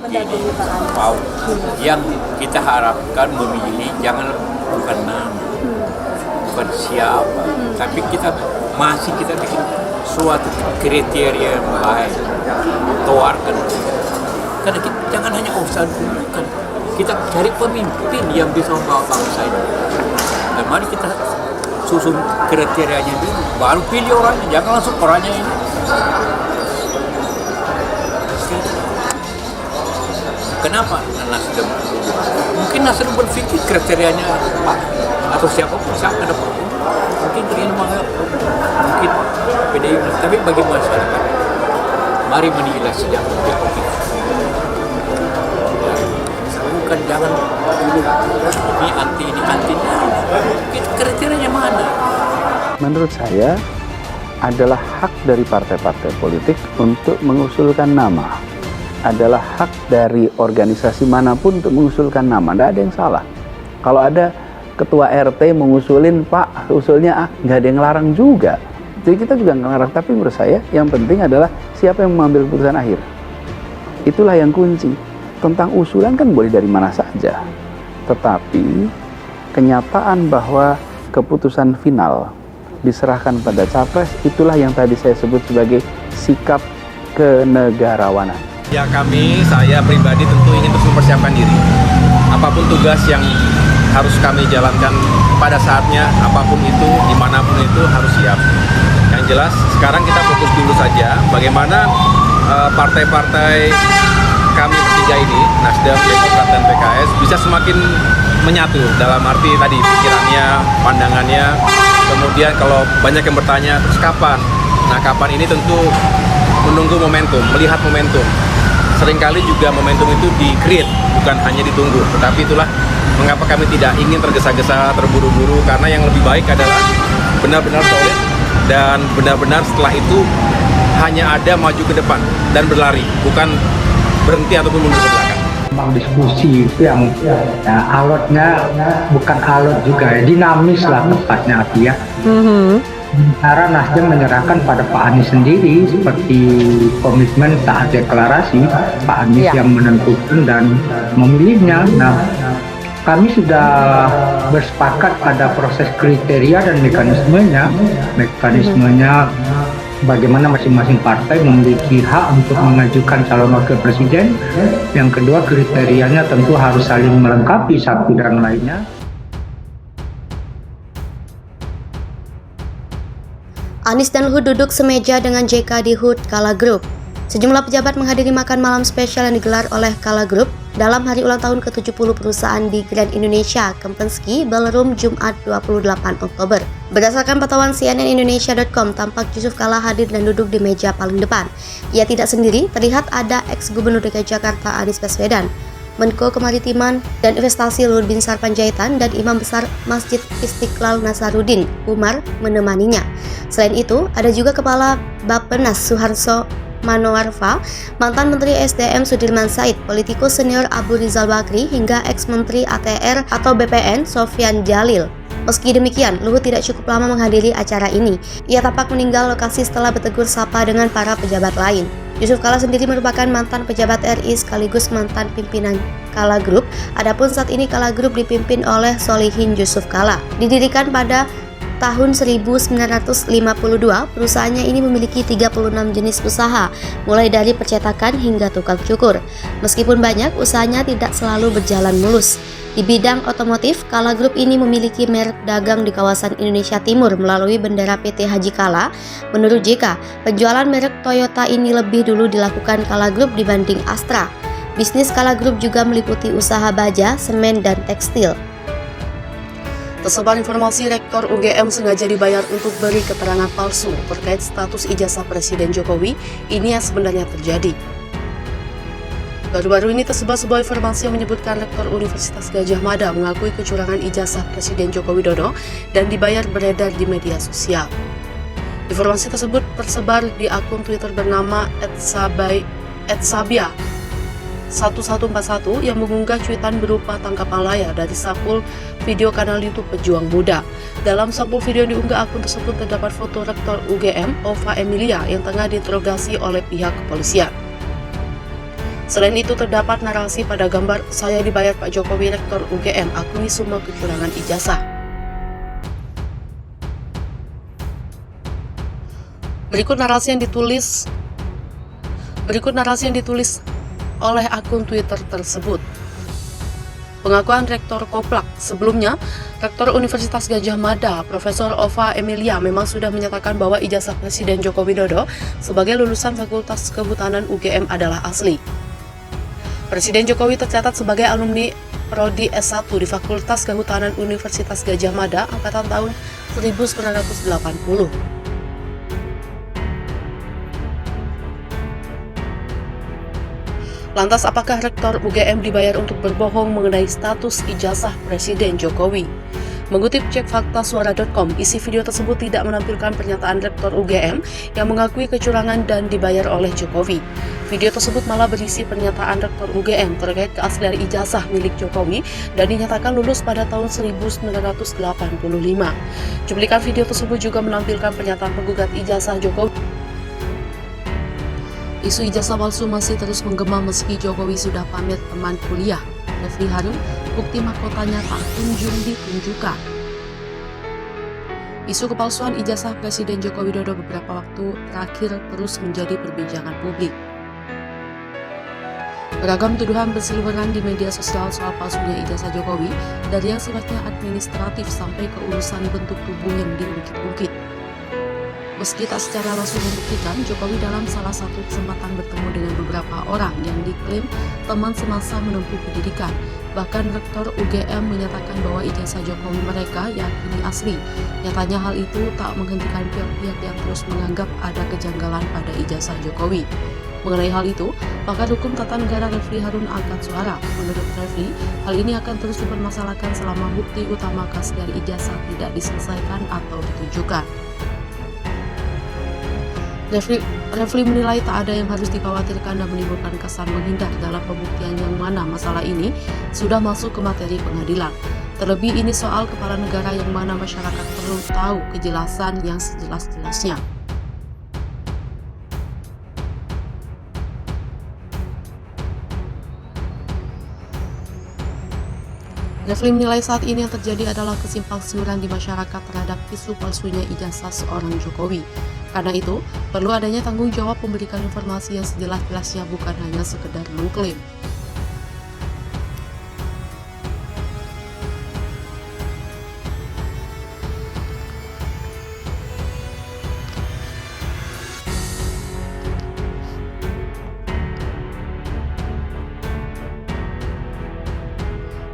ini mau yang kita harapkan memilih jangan bukan nama, bukan siapa, tapi kita bikin suatu kriteria yang baik, tawarkan. Karena kita jangan hanya urusan bukan, kita cari pemimpin yang bisa membawa bangsa ini. Dan mari kita susun kriterianya dulu, baru pilih orangnya, jangan langsung orangnya ini. Kenapa Nasdem? Mungkin Nasdem berpikir kriterianya Pak atau siapapun ada Pak. Mungkin terima, mungkin PDI, tapi bagi masyarakat, mari menilai sejak objektif. Bukan jangan dulu ini anti. Kriterianya mana? Menurut saya adalah hak dari partai-partai politik untuk mengusulkan nama. Adalah hak dari organisasi manapun untuk mengusulkan nama. Tidak ada yang salah. Kalau ada ketua RT mengusulin, Pak, usulnya nggak ada yang larang juga. Jadi kita juga nggak larang. Tapi menurut saya yang penting adalah siapa yang mengambil keputusan akhir. Itulah yang kunci. Tentang usulan kan boleh dari mana saja. Tetapi kenyataan bahwa keputusan final diserahkan pada capres, itulah yang tadi saya sebut sebagai sikap kenegarawanan. Ya saya pribadi tentu ingin terus mempersiapkan diri. Apapun tugas yang harus kami jalankan pada saatnya, apapun itu, dimanapun itu harus siap. Yang jelas sekarang kita fokus dulu saja bagaimana partai-partai kami bertiga ini, Nasdem, Demokrat, dan PKS bisa semakin menyatu dalam arti tadi pikirannya, pandangannya. Kemudian kalau banyak yang bertanya, terus kapan? Nah, kapan ini tentu menunggu momentum, melihat momentum. Seringkali juga momentum itu di-create, bukan hanya ditunggu. Tetapi itulah mengapa kami tidak ingin tergesa-gesa, terburu-buru, karena yang lebih baik adalah benar-benar solid dan benar-benar setelah itu hanya ada maju ke depan dan berlari, bukan berhenti ataupun mundur ke belakang. Memang diskusi itu yang alotnya bukan alot juga ya, dinamis lah tepatnya ya. Sementara Nasdem menyerahkan pada Pak Anies sendiri seperti komitmen saat deklarasi, Pak Anies yang menentukan dan memilihnya. Nah, kami sudah bersepakat pada proses kriteria dan mekanismenya bagaimana masing-masing partai memiliki hak untuk mengajukan calon wakil presiden. Yang kedua, kriterianya tentu harus saling melengkapi satu dan lainnya. Anies dan Luhut duduk semeja dengan JK di HUT Kala Group. Sejumlah pejabat menghadiri makan malam spesial yang digelar oleh Kala Group dalam hari ulang tahun ke-70 perusahaan di Grand Indonesia Kempinski Ballroom Jumat 28 Oktober. Berdasarkan pantauan cnnindonesia.com, tampak Yusuf Kala hadir dan duduk di meja paling depan. Ia tidak sendiri, terlihat ada ex-gubernur DKI Jakarta Anies Baswedan, Menko Kemaritiman dan Investasi Luhut Binsar Panjaitan, dan Imam Besar Masjid Istiqlal Nasaruddin Umar menemaninya. Selain itu, ada juga Kepala Bappenas Suharso Manoarfa, mantan Menteri SDM Sudirman Said, politikus senior Abu Rizal Bakri, hingga ex-Menteri ATR atau BPN Sofyan Jalil. Meski demikian, Luhut tidak cukup lama menghadiri acara ini. Ia tampak meninggal lokasi setelah bertegur sapa dengan para pejabat lain. Yusuf Kala sendiri merupakan mantan pejabat RI sekaligus mantan pimpinan Kala Group. Adapun saat ini Kala Group dipimpin oleh Solihin Yusuf Kala. Didirikan pada tahun 1952, perusahaannya ini memiliki 36 jenis usaha, mulai dari percetakan hingga tukang cukur. Meskipun banyak, usahanya tidak selalu berjalan mulus. Di bidang otomotif, Kala Group ini memiliki merek dagang di kawasan Indonesia Timur melalui bendera PT Haji Kala. Menurut JK, penjualan merek Toyota ini lebih dulu dilakukan Kala Group dibanding Astra. Bisnis Kala Group juga meliputi usaha baja, semen, dan tekstil. Tersebar informasi Rektor UGM sengaja dibayar untuk beri keterangan palsu terkait status ijazah Presiden Jokowi. Ini yang sebenarnya terjadi. Baru-baru ini tersebar sebuah informasi yang menyebutkan Rektor Universitas Gadjah Mada mengakui kecurangan ijazah Presiden Joko Widodo dan dibayar beredar di media sosial. Informasi tersebut tersebar di akun Twitter bernama @sabia1141 yang mengunggah cuitan berupa tangkapan layar dari sampul video kanal YouTube Pejuang Muda. Dalam sampul video yang diunggah akun tersebut terdapat foto Rektor UGM, Ova Emilia, yang tengah diinterogasi oleh pihak kepolisian. Selain itu terdapat narasi pada gambar "Saya dibayar Pak Jokowi, Rektor UGM, akui semua kecurangan ijazah". Berikut narasi yang ditulis oleh akun Twitter tersebut. Pengakuan Rektor Koplak. Sebelumnya, Rektor Universitas Gadjah Mada, Profesor Ova Emilia memang sudah menyatakan bahwa ijazah Presiden Joko Widodo sebagai lulusan Fakultas Kehutanan UGM adalah asli. Presiden Jokowi tercatat sebagai alumni Prodi S1 di Fakultas Kehutanan Universitas Gadjah Mada angkatan tahun 1980. Lantas apakah Rektor UGM dibayar untuk berbohong mengenai status ijazah Presiden Jokowi? Mengutip cekfaktasuara.com, isi video tersebut tidak menampilkan pernyataan Rektor UGM yang mengakui kecurangan dan dibayar oleh Jokowi. Video tersebut malah berisi pernyataan Rektor UGM terkait keaslian ijazah milik Jokowi dan dinyatakan lulus pada tahun 1985. Cuplikan video tersebut juga menampilkan pernyataan penggugat ijazah Jokowi. Isu ijazah palsu masih terus menggema meski Jokowi sudah pamit teman kuliah. Refli Harun, bukti mahkotanya tak kunjung ditunjukkan. Isu kepalsuan ijazah Presiden Joko Widodo beberapa waktu terakhir terus menjadi perbincangan publik. Beragam tuduhan berseliweran di media sosial soal palsunya ijazah Jokowi, dari yang sifatnya administratif sampai ke urusan bentuk tubuh yang diungkit-ungkit. Meski tak secara langsung membuktikan, Jokowi dalam salah satu kesempatan bertemu dengan beberapa orang yang diklaim teman semasa menempuh pendidikan. Bahkan Rektor UGM menyatakan bahwa ijazah Jokowi mereka yakini asli. Nyatanya hal itu tak menghentikan pihak-pihak yang terus menganggap ada kejanggalan pada ijazah Jokowi. Mengenai hal itu, pakar hukum tata negara Refli Harun angkat suara. Menurut Refli, hal ini akan terus dipermasalahkan selama bukti utama keaslian ijazah tidak diselesaikan atau ditunjukkan. Refli menilai tak ada yang harus dikhawatirkan dan menimbulkan kesan menghindar dalam pembuktian yang mana masalah ini sudah masuk ke materi pengadilan. Terlebih ini soal kepala negara yang mana masyarakat perlu tahu kejelasan yang sejelas-jelasnya. Refli menilai saat ini yang terjadi adalah kesimpangsiuran di masyarakat terhadap isu palsunya ijazah seorang Jokowi. Karena itu, perlu adanya tanggung jawab memberikan informasi yang sejelas-jelasnya, bukan hanya sekedar mengklaim.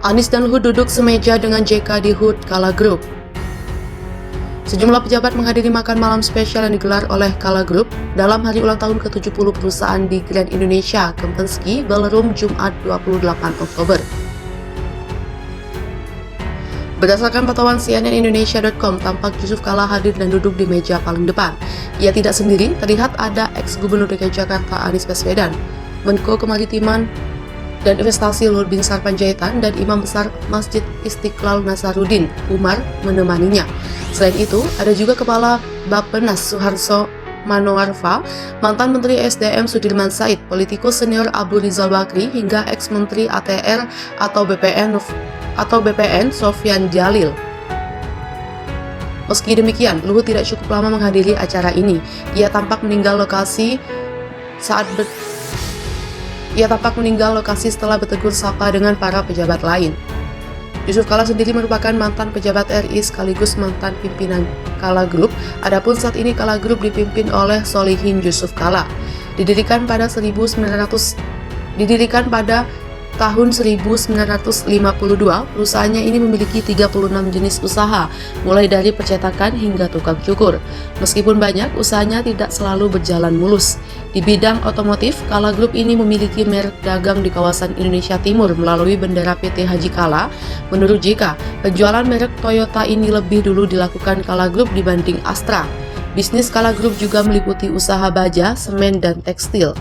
Anies dan Luhut duduk semeja dengan JK di HUT Kala Group. Sejumlah pejabat menghadiri makan malam spesial yang digelar oleh Kala Group dalam hari ulang tahun ke-70 perusahaan di Grand Indonesia Kempinski Ballroom Jumat 28 Oktober. Berdasarkan pantauan CNNindonesia.com, tampak Yusuf Kala hadir dan duduk di meja paling depan. Ia tidak sendiri, terlihat ada ex-Gubernur DKI Jakarta Anies Baswedan, Menko Kemaritiman dan Investasi Luhut Binsar Panjaitan, dan Imam Besar Masjid Istiqlal Nasaruddin Umar menemaninya. Selain itu, ada juga Kepala Bappenas Suharso Manoarfa, mantan Menteri SDM Sudirman Said, politikus senior Abu Rizal Bakri, hingga ex-Menteri ATR atau BPN Sofyan Jalil. Meski demikian, Luhut tidak cukup lama menghadiri acara ini. Ia tampak meninggal lokasi setelah bertegur sapa dengan para pejabat lain. Yusuf Kala sendiri merupakan mantan pejabat RI sekaligus mantan pimpinan Kala Group. Adapun saat ini Kala Group dipimpin oleh Solihin Yusuf Kala. Didirikan pada tahun 1952, perusahaannya ini memiliki 36 jenis usaha, mulai dari percetakan hingga tukang cukur. Meskipun banyak, usahanya tidak selalu berjalan mulus. Di bidang otomotif, Kala Group ini memiliki merek dagang di kawasan Indonesia Timur melalui bendera PT Haji Kala. Menurut JK, penjualan merek Toyota ini lebih dulu dilakukan Kala Group dibanding Astra. Bisnis Kala Group juga meliputi usaha baja, semen, dan tekstil.